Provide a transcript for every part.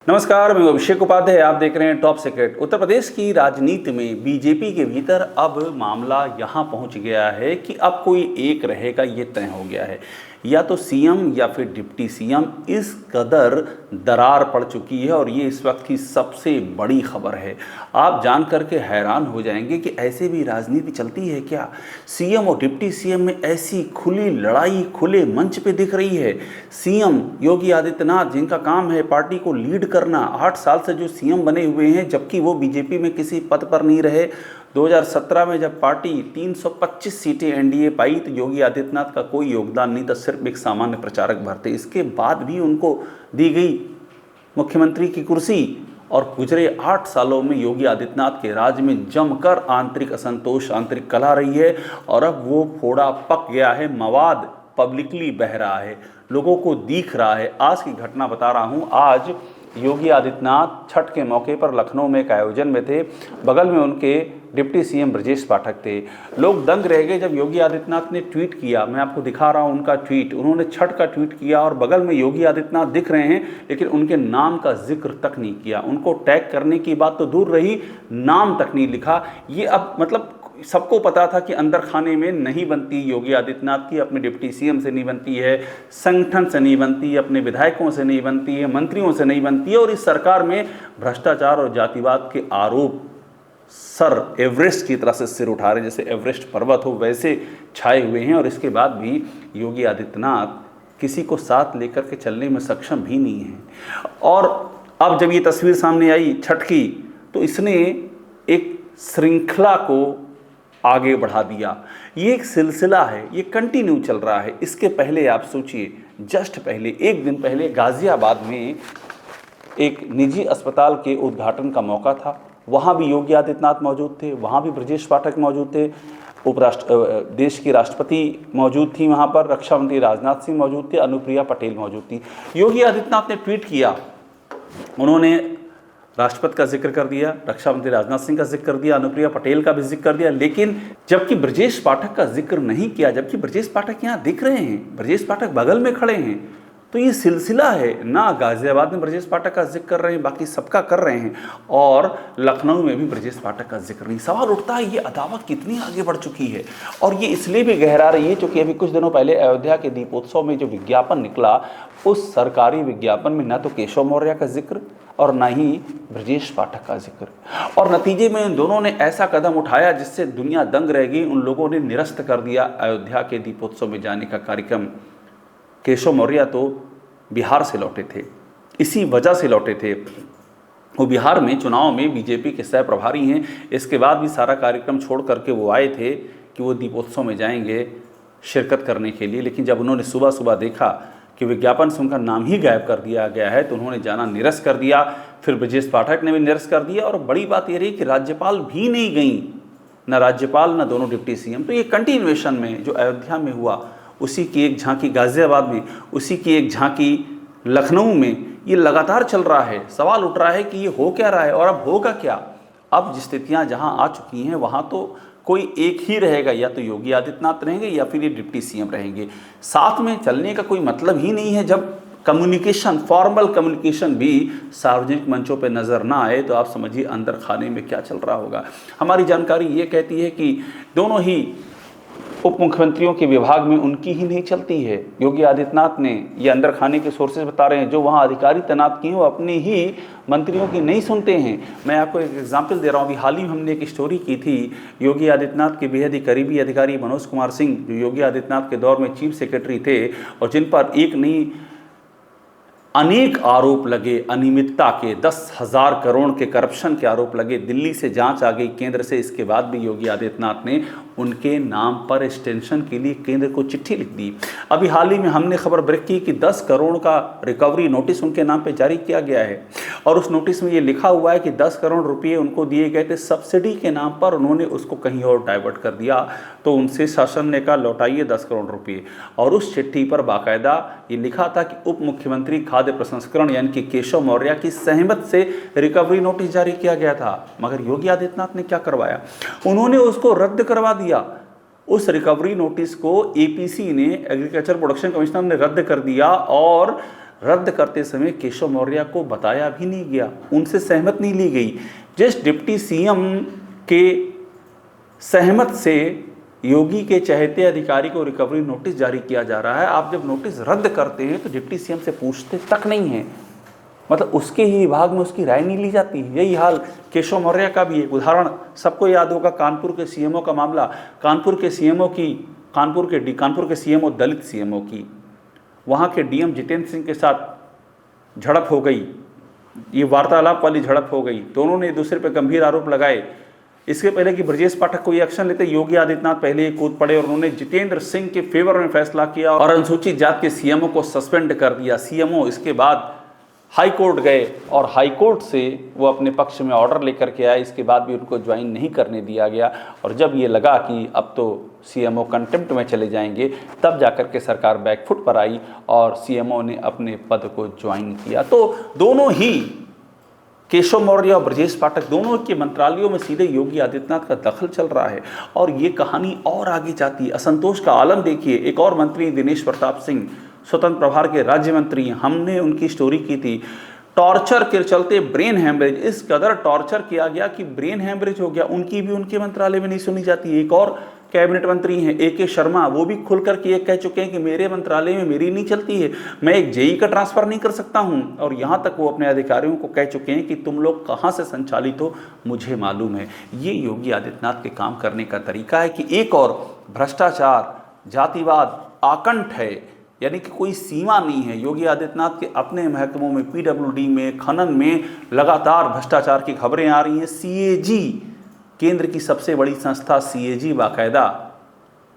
नमस्कार, मैं अभिषेक उपाध्याय। आप देख रहे हैं टॉप सीक्रेट। उत्तर प्रदेश की राजनीति में बीजेपी के भीतर अब मामला यहां पहुंच गया है कि अब कोई एक रहेगा, ये तय हो गया है। या तो सीएम या फिर डिप्टी सीएम, इस कदर दरार पड़ चुकी है और ये इस वक्त की सबसे बड़ी खबर है। आप जान करके हैरान हो जाएंगे कि ऐसे भी राजनीति चलती है क्या। सीएम और डिप्टी सीएम में ऐसी खुली लड़ाई खुले मंच पे दिख रही है। सीएम योगी आदित्यनाथ, जिनका काम है पार्टी को लीड करना, 8 साल से जो सीएम बने हुए हैं, जबकि वो बीजेपी में किसी पद पर नहीं रहे। 2017 में जब पार्टी 325 सीटें एनडीए पाई तो योगी आदित्यनाथ का कोई योगदान नहीं था, सिर्फ एक सामान्य प्रचारक भरते। इसके बाद भी उनको दी गई मुख्यमंत्री की कुर्सी और गुजरे 8 सालों में योगी आदित्यनाथ के राज्य में जमकर आंतरिक असंतोष, आंतरिक कलह रही है और अब वो फोड़ा पक गया है। मवाद पब्लिकली बह रहा है, लोगों को दिख रहा है। आज की घटना बता रहा हूँ। आज योगी आदित्यनाथ छठ के मौके पर लखनऊ में एक आयोजन में थे। बगल में उनके डिप्टी सीएम ब्रजेश पाठक थे। लोग दंग रह गए जब योगी आदित्यनाथ ने ट्वीट किया। मैं आपको दिखा रहा हूं उनका ट्वीट। उन्होंने छठ का ट्वीट किया और बगल में योगी आदित्यनाथ दिख रहे हैं, लेकिन उनके नाम का जिक्र तक नहीं किया। उनको टैग करने की बात तो दूर रही, नाम तक नहीं लिखा। ये अब मतलब सबको पता था कि अंदर खाने में नहीं बनती योगी आदित्यनाथ की, अपने डिप्टी सीएम से नहीं बनती है, संगठन से नहीं बनती, अपने विधायकों से नहीं बनती है, मंत्रियों से नहीं बनती है। और इस सरकार में भ्रष्टाचार और जातिवाद के आरोप सर एवरेस्ट की तरह से सिर उठा रहे, जैसे एवरेस्ट पर्वत हो वैसे छाए हुए हैं। और इसके बाद भी योगी आदित्यनाथ किसी को साथ लेकर के चलने में सक्षम भी नहीं है। और अब जब ये तस्वीर सामने आई छठ की, तो इसने एक श्रृंखला को आगे बढ़ा दिया। ये एक सिलसिला है, ये कंटिन्यू चल रहा है। इसके पहले आप सोचिए, जस्ट पहले एक दिन पहले गाजियाबाद में एक निजी अस्पताल के उद्घाटन का मौका था। वहाँ भी योगी आदित्यनाथ मौजूद थे, वहाँ भी ब्रजेश पाठक मौजूद थे, देश की राष्ट्रपति मौजूद थी, वहाँ पर रक्षा मंत्री राजनाथ सिंह मौजूद थे, अनुप्रिया पटेल मौजूद थी। योगी आदित्यनाथ ने ट्वीट किया, उन्होंने राष्ट्रपति का जिक्र कर दिया, रक्षा मंत्री राजनाथ सिंह का जिक्र कर दिया, अनुप्रिया पटेल का भी जिक्र कर दिया, लेकिन जबकि ब्रजेश पाठक का जिक्र नहीं किया। जबकि ब्रजेश पाठक यहाँ दिख रहे हैं, ब्रजेश पाठक बगल में खड़े हैं। तो ये सिलसिला है ना। गाजियाबाद में ब्रजेश पाठक का जिक्र कर रहे हैं, बाकी सबका कर रहे हैं, और लखनऊ में भी ब्रजेश पाठक का जिक्र नहीं। सवाल उठता है ये अदावत कितनी आगे बढ़ चुकी है। और ये इसलिए भी गहरा रही है क्योंकि अभी कुछ दिनों पहले अयोध्या के दीपोत्सव में जो विज्ञापन निकला, उस सरकारी विज्ञापन में न तो केशव मौर्य का जिक्र और न ही ब्रजेश पाठक का जिक्र। और नतीजे में इन दोनों ने ऐसा कदम उठाया जिससे दुनिया दंग रह गई। उन लोगों ने निरस्त कर दिया अयोध्या के दीपोत्सव में जाने का कार्यक्रम। केशव मौर्य तो बिहार से लौटे थे, इसी वजह से लौटे थे। वो बिहार में चुनाव में बीजेपी के सह प्रभारी हैं। इसके बाद भी सारा कार्यक्रम छोड़ करके वो आए थे कि वो दीपोत्सव में जाएंगे शिरकत करने के लिए। लेकिन जब उन्होंने सुबह सुबह देखा कि विज्ञापन से उनका नाम ही गायब कर दिया गया है, तो उन्होंने जाना निरस्त कर दिया। फिर ब्रजेश पाठक ने भी निरस्त कर दिया। और बड़ी बात ये रही कि राज्यपाल भी नहीं गई, न राज्यपाल न दोनों डिप्टी सीएम। तो ये कंटिन्यूएशन में जो अयोध्या में हुआ, उसी की एक झांकी गाजियाबाद में, उसी की एक झांकी लखनऊ में, ये लगातार चल रहा है। सवाल उठ रहा है कि ये हो क्या रहा है और अब होगा क्या। अब स्थितियां जहां आ चुकी हैं वहां तो कोई एक ही रहेगा, या तो योगी आदित्यनाथ रहेंगे या फिर ये डिप्टी सीएम रहेंगे। साथ में चलने का कोई मतलब ही नहीं है। जब कम्युनिकेशन, फॉर्मल कम्युनिकेशन भी सार्वजनिक मंचों पे नज़र ना आए, तो आप समझिए अंदर खाने में क्या चल रहा होगा। हमारी जानकारी ये कहती है कि दोनों ही उप मुख्यमंत्रियों के विभाग में उनकी ही नहीं चलती है। योगी आदित्यनाथ ने, ये अंदर खाने के सोर्सेज बता रहे हैं, जो वहाँ अधिकारी तैनात किए हैं वो अपने ही मंत्रियों की नहीं सुनते हैं। मैं आपको एक एग्जांपल दे रहा हूँ। अभी हाल ही में हमने एक स्टोरी की थी। योगी आदित्यनाथ के बेहद ही करीबी अधिकारी मनोज कुमार सिंह, जो योगी आदित्यनाथ के दौर में चीफ सेक्रेटरी थे और जिन पर एक नहीं अनेक आरोप लगे अनियमितता के, 10,000 करोड़ के करप्शन के आरोप लगे। दिल्ली से जांच आ गई, केंद्र से। इसके बाद भी योगी आदित्यनाथ ने उनके नाम पर एक्सटेंशन के लिए केंद्र को चिट्ठी लिख दी। अभी हाल ही में हमने खबर ब्रेक की कि 10 करोड़ का रिकवरी नोटिस उनके नाम पे जारी किया गया है। और उस नोटिस में ये लिखा हुआ है कि 10 करोड़ रुपये उनको दिए गए थे सब्सिडी के नाम पर, उन्होंने उसको कहीं और डाइवर्ट कर दिया। तो उनसे शासन ने कहा लौटाइए 10 करोड़ रुपये। और उस चिट्ठी पर बाकायदा ये लिखा था कि उप मुख्यमंत्री खाद्य प्रसंस्करण यानी कि केशव मौर्य की सहमत से रिकवरी नोटिस जारी किया गया था। मगर योगी आदित्यनाथ ने क्या करवाया, उन्होंने उसको रद्द करवा दिया। उस रिकवरी नोटिस को एपीसी ने, एग्रीकल्चर प्रोडक्शन कमिश्नर ने रद्द कर दिया और रद्द करते समय केशव मौर्य को बताया भी नहीं गया, उनसे सहमत नहीं ली गई। जिस डिप्टी सीएम के सहमत से योगी के चहेते अधिकारी को रिकवरी नोटिस जारी किया जा रहा है, आप जब नोटिस रद्द करते हैं तो डिप्टी सीएम से पूछते तक नहीं है, मतलब उसके ही विभाग में उसकी राय नहीं ली जाती। यही हाल केशव मौर्य का भी है। उदाहरण सबको याद होगा कानपुर के सीएमओ का मामला। कानपुर के सीएमओ दलित सीएमओ की वहाँ के डीएम जितेंद्र सिंह के साथ झड़प हो गई, ये वार्तालाप वाली झड़प हो गई, दोनों ने एक दूसरे पर गंभीर आरोप लगाए। इसके पहले कि ब्रजेश पाठक कोई एक्शन लेते, योगी आदित्यनाथ पहले ही कूद पड़े और उन्होंने जितेंद्र सिंह के फेवर में फैसला किया और अनुसूचित जात के सीएमओ को सस्पेंड कर दिया। सीएमओ इसके बाद हाई कोर्ट गए और हाई कोर्ट से वो अपने पक्ष में ऑर्डर लेकर के आए, इसके बाद भी उनको ज्वाइन नहीं करने दिया गया। और जब ये लगा कि अब तो सीएमओ कंटेम्प्ट में चले जाएंगे, तब जाकर के सरकार बैकफुट पर आई और सीएमओ ने अपने पद को ज्वाइन किया। तो दोनों ही केशव मौर्य और ब्रजेश पाठक दोनों के मंत्रालयों में सीधे योगी आदित्यनाथ का दखल चल रहा है और ये कहानी और आगे जाती है। असंतोष का आलम देखिए, एक और मंत्री दिनेश प्रताप सिंह स्वतंत्र प्रभार के राज्य मंत्री, हमने उनकी स्टोरी की थी। टॉर्चर के चलते ब्रेन हैमरेज, इस कदर टॉर्चर किया गया कि ब्रेन हैमरेज हो गया। उनकी भी उनके मंत्रालय में नहीं सुनी जाती। एक और कैबिनेट मंत्री हैं AK शर्मा, वो भी खुलकर के ये कह चुके हैं कि मेरे मंत्रालय में मेरी नहीं चलती है, मैं एक जेई का ट्रांसफर नहीं कर सकता हूं। और यहाँ तक वो अपने अधिकारियों को कह चुके हैं कि तुम लोग कहाँ से संचालित हो मुझे मालूम है। ये योगी आदित्यनाथ के काम करने का तरीका है कि एक और भ्रष्टाचार, जातिवाद आकंठ है, यानी कि कोई सीमा नहीं है। योगी आदित्यनाथ के अपने महकमों में, PWD में, खनन में लगातार भ्रष्टाचार की खबरें आ रही हैं। CAG, केंद्र की सबसे बड़ी संस्था CAG बाकायदा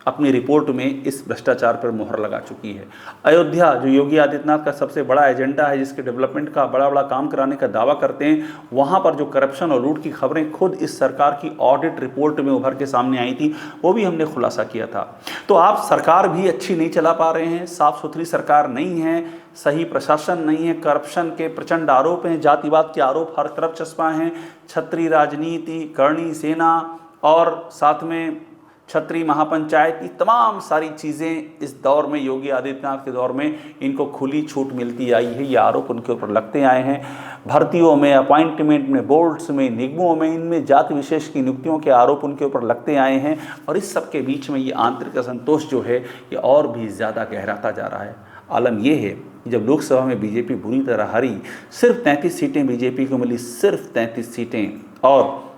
अपनी रिपोर्ट में इस भ्रष्टाचार पर मुहर लगा चुकी है। अयोध्या, जो योगी आदित्यनाथ का सबसे बड़ा एजेंडा है, जिसके डेवलपमेंट का बड़ा बड़ा काम कराने का दावा करते हैं, वहाँ पर जो करप्शन और लूट की खबरें खुद इस सरकार की ऑडिट रिपोर्ट में उभर के सामने आई थी, वो भी हमने खुलासा किया था। तो आप सरकार भी अच्छी नहीं चला पा रहे हैं, साफ सुथरी सरकार नहीं है, सही प्रशासन नहीं है, करप्शन के प्रचंड आरोप हैं, जातिवाद के आरोप हर तरफ चस्पा हैं, छत्री राजनीति, करणी सेना और साथ में छत्री महापंचायत, ये तमाम सारी चीज़ें इस दौर में, योगी आदित्यनाथ के दौर में इनको खुली छूट मिलती आई है। ये आरोप उनके ऊपर लगते आए हैं। भर्तियों में, अपॉइंटमेंट में, बोर्ड्स में, निगमों में, इनमें जाति विशेष की नियुक्तियों के आरोप उनके ऊपर लगते आए हैं। और इस सब के बीच में ये आंतरिक असंतोष जो है ये और भी ज़्यादा गहराता जा रहा है। आलम यह है कि जब लोकसभा में बीजेपी बुरी तरह हारी, सिर्फ 33 सीटें बीजेपी को मिली, सिर्फ 33 सीटें, और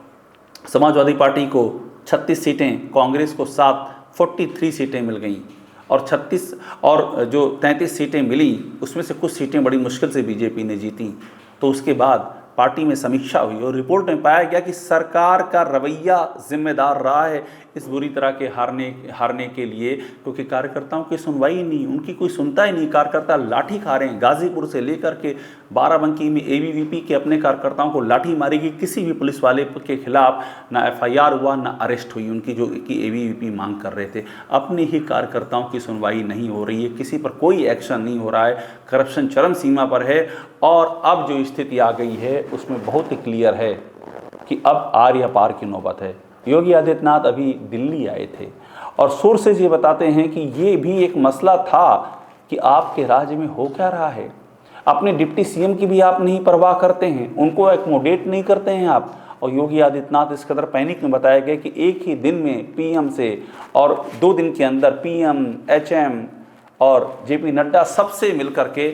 समाजवादी पार्टी को 36 सीटें, कांग्रेस को 43 सीटें मिल गईं और 33 सीटें मिली, उसमें से कुछ सीटें बड़ी मुश्किल से बीजेपी ने जीती। तो उसके बाद पार्टी में समीक्षा हुई और रिपोर्ट में पाया गया कि सरकार का रवैया जिम्मेदार रहा है इस बुरी तरह के हारने के लिए, क्योंकि कार्यकर्ताओं की सुनवाई नहीं, उनकी कोई सुनता ही नहीं। कार्यकर्ता लाठी खा रहे हैं। गाजीपुर से लेकर के बाराबंकी में ABVP के अपने कार्यकर्ताओं को लाठी मारी गई। किसी भी पुलिस वाले के खिलाफ ना FIR हुआ, ना अरेस्ट हुई उनकी, जो कि ABVP मांग कर रहे थे। अपने ही कार्यकर्ताओं की सुनवाई नहीं हो रही है, किसी पर कोई एक्शन नहीं हो रहा है, करप्शन चरम सीमा पर है। और अब जो स्थिति आ गई है उसमें बहुत ही क्लियर है कि अब आर या पार की नौबत है। योगी आदित्यनाथ अभी दिल्ली आए थे और सोर्सेज ये बताते हैं कि ये भी एक मसला था कि आपके राज्य में हो क्या रहा है। अपने डिप्टी CM की भी आप नहीं परवाह करते हैं, उनको एक्मोडेट नहीं करते हैं आप। और योगी आदित्यनाथ इस कदर पैनिक में बताया गया कि एक ही दिन में PM से और 2 दिन के अंदर PM, HM और JP नड्डा सबसे मिलकर के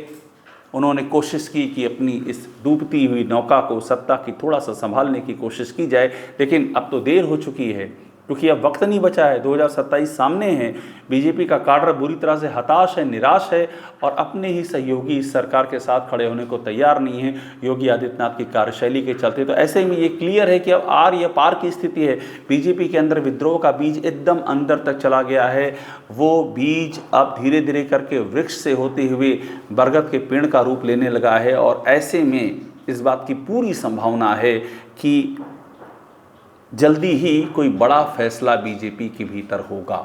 उन्होंने कोशिश की कि अपनी इस डूबती हुई नौका को, सत्ता की, थोड़ा सा संभालने की कोशिश की जाए। लेकिन अब तो देर हो चुकी है, क्योंकि अब वक्त नहीं बचा है। 2027 सामने है। बीजेपी का काडर बुरी तरह से हताश है, निराश है और अपने ही सहयोगी इस सरकार के साथ खड़े होने को तैयार नहीं है योगी आदित्यनाथ की कार्यशैली के चलते। तो ऐसे में ये क्लियर है कि अब आर या पार की स्थिति है। बीजेपी के अंदर विद्रोह का बीज एकदम अंदर तक चला गया है। वो बीज अब धीरे धीरे करके वृक्ष से होते हुए बरगद के पेड़ का रूप लेने लगा है। और ऐसे में इस बात की पूरी संभावना है कि जल्दी ही कोई बड़ा फैसला बीजेपी के भीतर होगा।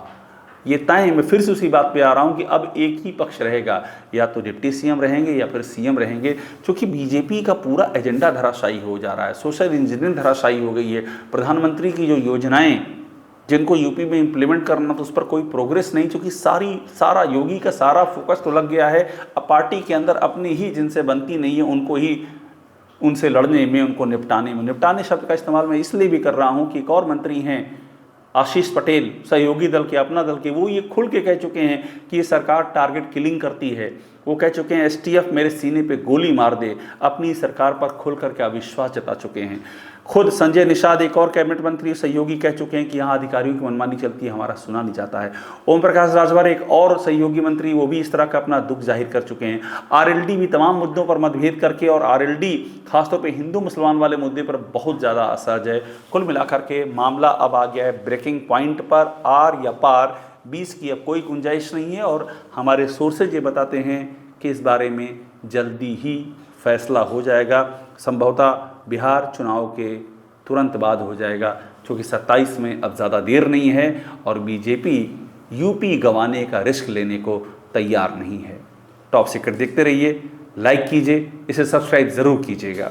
ये तय है। मैं फिर से उसी बात पे आ रहा हूँ कि अब एक ही पक्ष रहेगा, या तो डिप्टी CM रहेंगे या फिर CM रहेंगे, क्योंकि बीजेपी का पूरा एजेंडा धराशायी हो जा रहा है। सोशल इंजीनियरिंग धराशायी हो गई है। प्रधानमंत्री की जो योजनाएं जिनको यूपी में इम्प्लीमेंट करना तो उस पर कोई प्रोग्रेस नहीं, क्योंकि सारा योगी का सारा फोकस तो लग गया है अब पार्टी के अंदर अपनी ही जिनसे बनती नहीं है उनको ही, उनसे लड़ने में, उनको निपटाने में। निपटाने शब्द का इस्तेमाल मैं इसलिए भी कर रहा हूँ कि एक और मंत्री हैं आशीष पटेल, सहयोगी दल के, अपना दल के, वो ये खुल के कह चुके हैं कि ये सरकार टारगेट किलिंग करती है। वो कह चुके हैं एसटीएफ मेरे सीने पे गोली मार दे, अपनी सरकार पर खुल करके अविश्वास जता चुके हैं। खुद संजय निषाद, एक और कैबिनेट मंत्री सहयोगी, कह चुके हैं कि यहाँ अधिकारियों की मनमानी चलती है, हमारा सुना नहीं जाता है। ओम प्रकाश राजभर, एक और सहयोगी मंत्री, वो भी इस तरह का अपना दुख जाहिर कर चुके हैं। आरएलडी भी तमाम मुद्दों पर मतभेद करके, और आरएलडी खासतौर पर हिंदू मुसलमान वाले मुद्दे पर बहुत ज़्यादा असहज है। कुल मिलाकर के मामला अब आ गया है ब्रेकिंग पॉइंट पर, आर या पार 20 की अब कोई गुंजाइश नहीं है। और हमारे सोर्सेज ये बताते हैं कि इस बारे में जल्दी ही फैसला हो जाएगा, संभवतः बिहार चुनाव के तुरंत बाद हो जाएगा, क्योंकि 27 में अब ज़्यादा देर नहीं है और बीजेपी यूपी गंवाने का रिस्क लेने को तैयार नहीं है। टॉप सीक्रेट देखते रहिए, लाइक कीजिए, इसे सब्सक्राइब ज़रूर कीजिएगा।